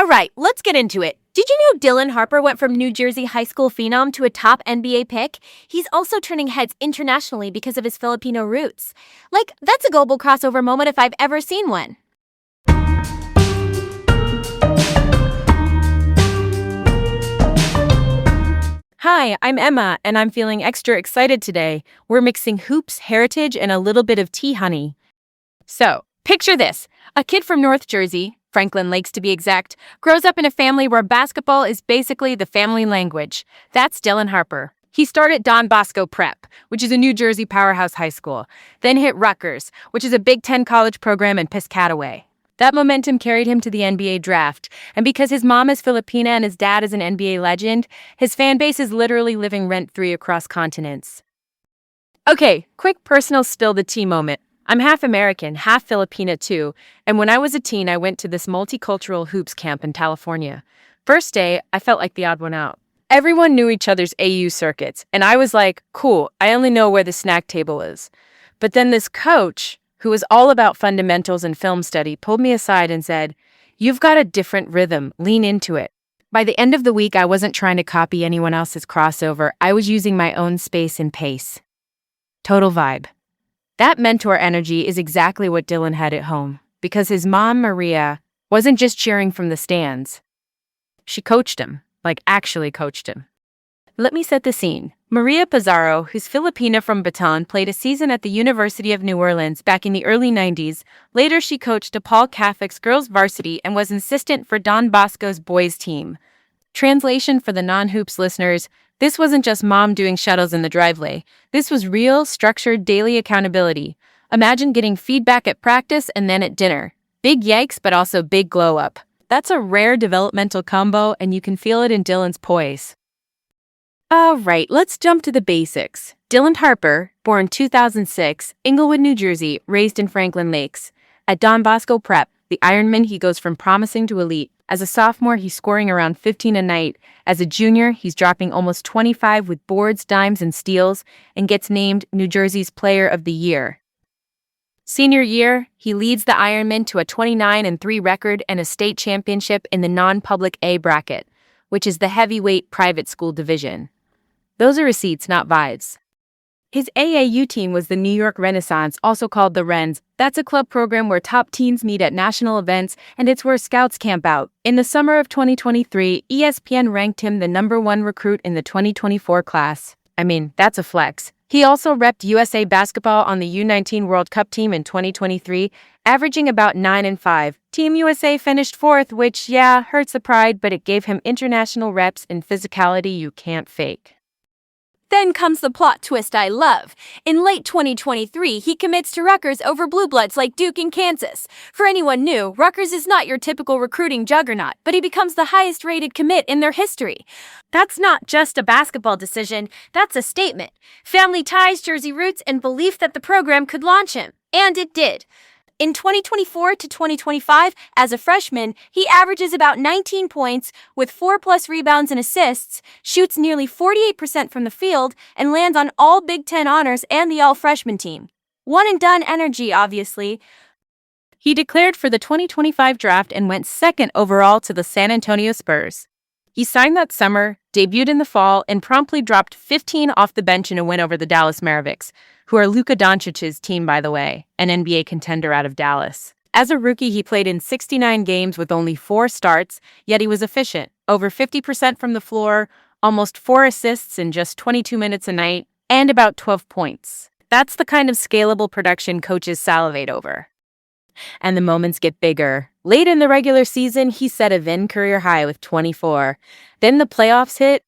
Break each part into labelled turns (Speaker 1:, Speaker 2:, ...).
Speaker 1: All right, let's get into it. Did you know Dylan Harper went from New Jersey high school phenom to a top NBA pick? He's also turning heads internationally because of his Filipino roots. That's a global crossover moment if I've ever seen one.
Speaker 2: Hi, I'm Emma, and I'm feeling extra excited today. We're mixing hoops, heritage, and a little bit of tea honey. So, picture this. A kid from North Jersey, Franklin Lakes to be exact, grows up in a family where basketball is basically the family language. That's Dylan Harper. He started Don Bosco Prep, which is a New Jersey powerhouse high school, then hit Rutgers, which is a Big Ten college program in Piscataway. That momentum carried him to the NBA draft, and because his mom is Filipina and his dad is an NBA legend, his fan base is literally living rent-free across continents. Okay, quick personal spill the tea moment. I'm half American, half Filipina too, and when I was a teen I went to this multicultural hoops camp in California. First day, I felt like the odd one out. Everyone knew each other's AU circuits, and I was like, cool, I only know where the snack table is. But then this coach, who was all about fundamentals and film study, pulled me aside and said, "You've got a different rhythm, lean into it." By the end of the week, I wasn't trying to copy anyone else's crossover, I was using my own space and pace. Total vibe. That mentor energy is exactly what Dylan had at home, because his mom, Maria, wasn't just cheering from the stands. She coached him, actually coached him. Let me set the scene. Maria Pizarro, who's Filipina from Bataan, played a season at the University of New Orleans back in the early 90s. Later, she coached DePaul Catholic's girls varsity and was assistant for Don Bosco's boys team. Translation for the non-hoops listeners, this wasn't just mom doing shuttles in the driveway. This was real, structured, daily accountability. Imagine getting feedback at practice and then at dinner. Big yikes, but also big glow up. That's a rare developmental combo, and you can feel it in Dylan's poise. All right, let's jump to the basics. Dylan Harper, born 2006, Inglewood, New Jersey, raised in Franklin Lakes. At Don Bosco Prep, the Ironman, he goes from promising to elite. As a sophomore, he's scoring around 15 a night. As a junior, he's dropping almost 25 with boards, dimes, and steals, and gets named New Jersey's Player of the Year. Senior year, he leads the Ironman to a 29-3 record and a state championship in the non-public A bracket, which is the heavyweight private school division. Those are receipts, not vibes. His AAU team was the New York Renaissance, also called the Wrens. That's a club program where top teens meet at national events, and it's where scouts camp out. In the summer of 2023, ESPN ranked him the #1 recruit in the 2024 class. I mean, that's a flex. He also repped USA basketball on the U19 World Cup team in 2023, averaging about 9-5. Team USA finished 4th, which, yeah, hurts the pride, but it gave him international reps and physicality you can't fake.
Speaker 1: Then comes the plot twist I love. In late 2023, he commits to Rutgers over Blue Bloods like Duke and Kansas. For anyone new, Rutgers is not your typical recruiting juggernaut, but he becomes the highest-rated commit in their history. That's not just a basketball decision, that's a statement. Family ties, Jersey roots, and belief that the program could launch him. And it did. In 2024 to 2025, as a freshman, he averages about 19 points with 4+ rebounds and assists, shoots nearly 48% from the field, and lands on all Big Ten honors and the all-freshman team. One-and-done energy, obviously.
Speaker 2: He declared for the 2025 draft and went 2nd overall to the San Antonio Spurs. He signed that summer, debuted in the fall, and promptly dropped 15 off the bench in a win over the Dallas Mavericks, who are Luka Doncic's team, by the way, an NBA contender out of Dallas. As a rookie, he played in 69 games with only 4 starts, yet he was efficient. Over 50% from the floor, almost 4 assists in just 22 minutes a night, and about 12 points. That's the kind of scalable production coaches salivate over. And the moments get bigger. Late in the regular season, he set a then career high with 24. Then the playoffs hit.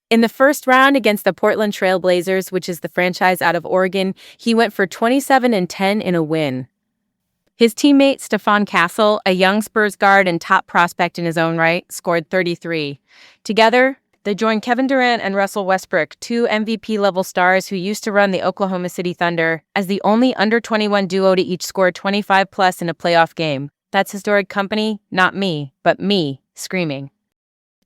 Speaker 2: In the first round against the Portland Trail Blazers, which is the franchise out of Oregon, he went for 27-10 in a win. His teammate, Stephon Castle, a young Spurs guard and top prospect in his own right, scored 33. Together, they joined Kevin Durant and Russell Westbrook, 2 MVP-level stars who used to run the Oklahoma City Thunder, as the only under-21 duo to each score 25+ in a playoff game. That's historic company, not me, but me, screaming.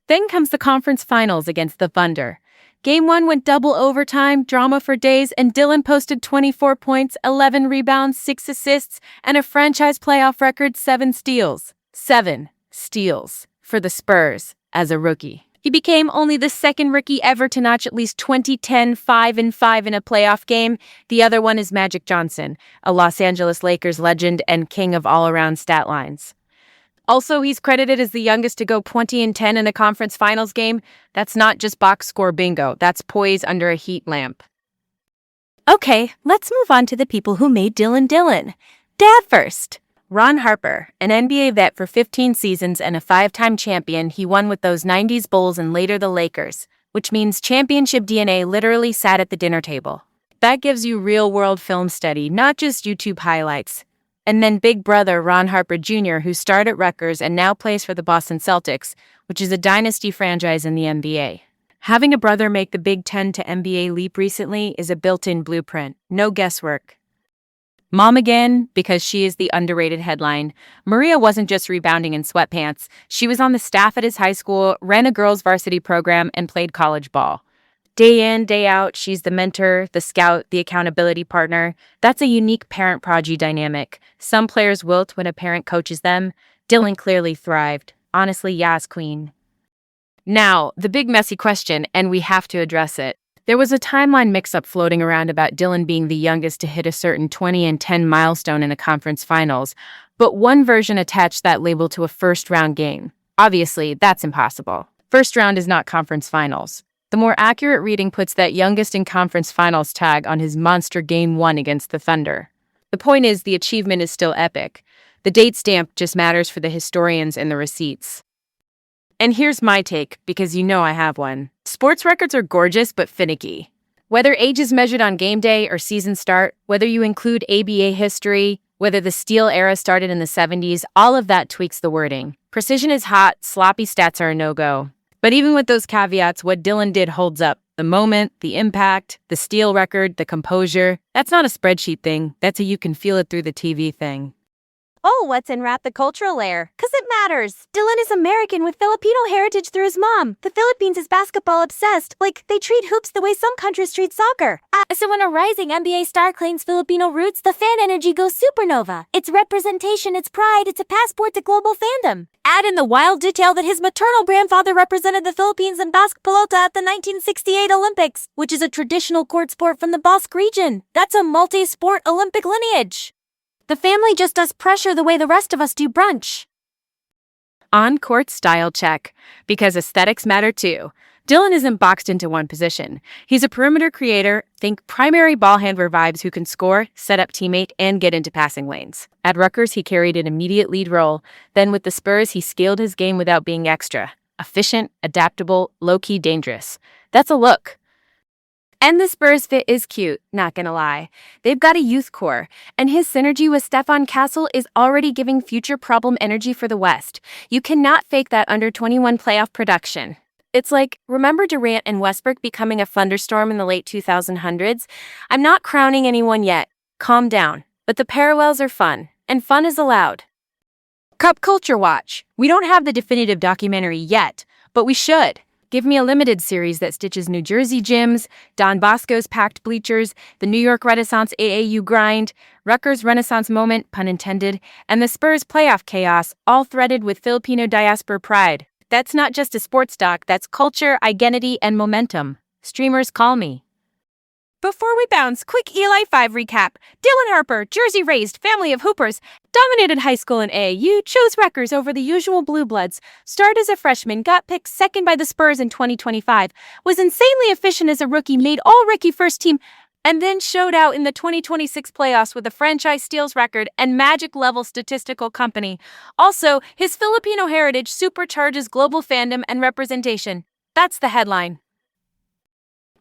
Speaker 2: Then comes the conference finals against the Thunder. Game 1 went double overtime, drama for days, and Dylan posted 24 points, 11 rebounds, 6 assists, and a franchise playoff record 7 steals. 7 steals. for the Spurs as a rookie. He became only the second rookie ever to notch at least 20-10, 5-5 in a playoff game. The other one is Magic Johnson, a Los Angeles Lakers legend and king of all-around stat lines. Also, he's credited as the youngest to go 20-10 in a conference finals game. That's not just box score bingo, that's poise under a heat lamp.
Speaker 1: Okay, let's move on to the people who made Dylan Dylan. Dad first.
Speaker 2: Ron Harper, an NBA vet for 15 seasons and a 5-time champion, he won with those 90s Bulls and later the Lakers, which means championship DNA literally sat at the dinner table. That gives you real-world film study, not just YouTube highlights. And then big brother Ron Harper Jr., who starred at Rutgers and now plays for the Boston Celtics, which is a dynasty franchise in the NBA. Having a brother make the Big Ten to NBA leap recently is a built-in blueprint, no guesswork. Mom again, because she is the underrated headline. Maria wasn't just rebounding in sweatpants. She was on the staff at his high school, ran a girls' varsity program, and played college ball. Day in, day out, she's the mentor, the scout, the accountability partner. That's a unique parent-prodigy dynamic. Some players wilt when a parent coaches them. Dylan clearly thrived. Honestly, yas, queen. Now, the big messy question, and we have to address it. There was a timeline mix-up floating around about Dylan being the youngest to hit a certain 20-10 milestone in a conference finals, but one version attached that label to a first-round game. Obviously, that's impossible. First round is not conference finals. The more accurate reading puts that youngest in conference finals tag on his monster Game 1 against the Thunder. The point is, the achievement is still epic. The date stamp just matters for the historians and the receipts. And here's my take, because you know I have one. Sports records are gorgeous but finicky. Whether age is measured on game day or season start, whether you include ABA history, whether the Steele era started in the 70s, all of that tweaks the wording. Precision is hot, sloppy stats are a no-go. But even with those caveats, what Dylan did holds up. The moment, the impact, the Steele record, the composure. That's not a spreadsheet thing. That's a you can feel it through the TV thing.
Speaker 1: Oh, let's unwrap the cultural layer, 'cause it matters. Dylan is American with Filipino heritage through his mom. The Philippines is basketball obsessed, like they treat hoops the way some countries treat soccer. So when a rising NBA star claims Filipino roots, the fan energy goes supernova. It's representation, it's pride, it's a passport to global fandom. Add in the wild detail that his maternal grandfather represented the Philippines in basketball at the 1968 Olympics, which is a traditional court sport from the Basque region. That's a multi-sport Olympic lineage. The family just does pressure the way the rest of us do brunch.
Speaker 2: On-court style check, because aesthetics matter too. Dylan isn't boxed into one position. He's a perimeter creator, think primary ball handler vibes who can score, set up teammate, and get into passing lanes. At Rutgers, he carried an immediate lead role. Then with the Spurs, he scaled his game without being extra. Efficient, adaptable, low-key dangerous. That's a look. And the Spurs fit is cute, not gonna lie. They've got a youth core, and his synergy with Stefan Castle is already giving future problem energy for the West. You cannot fake that under-21 playoff production. It's like, remember Durant and Westbrook becoming a thunderstorm in the late 2000s? I'm not crowning anyone yet. Calm down. But the parallels are fun, and fun is allowed. Cup Culture Watch. We don't have the definitive documentary yet, but we should. Give me a limited series that stitches New Jersey gyms, Don Bosco's packed bleachers, the New York Renaissance AAU grind, Rutgers Renaissance moment, pun intended, and the Spurs playoff chaos, all threaded with Filipino diaspora pride. That's not just a sports doc, that's culture, identity, and momentum. Streamers call me. Before we bounce, quick Eli 5 recap. Dylan Harper, Jersey-raised, family of hoopers, dominated high school and AAU, chose Rutgers over the usual Blue Bloods, started as a freshman, got picked second by the Spurs in 2025, was insanely efficient as a rookie, made all-rookie first team, and then showed out in the 2026 playoffs with a franchise steals record and Magic-level statistical company. Also, his Filipino heritage supercharges global fandom and representation. That's the headline.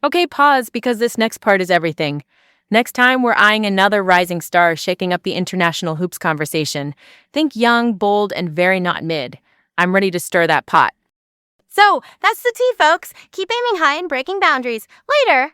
Speaker 2: Okay, pause, because this next part is everything. Next time, we're eyeing another rising star shaking up the international hoops conversation. Think young, bold, and very not mid. I'm ready to stir that pot.
Speaker 1: So, that's the tea, folks. Keep aiming high and breaking boundaries. Later.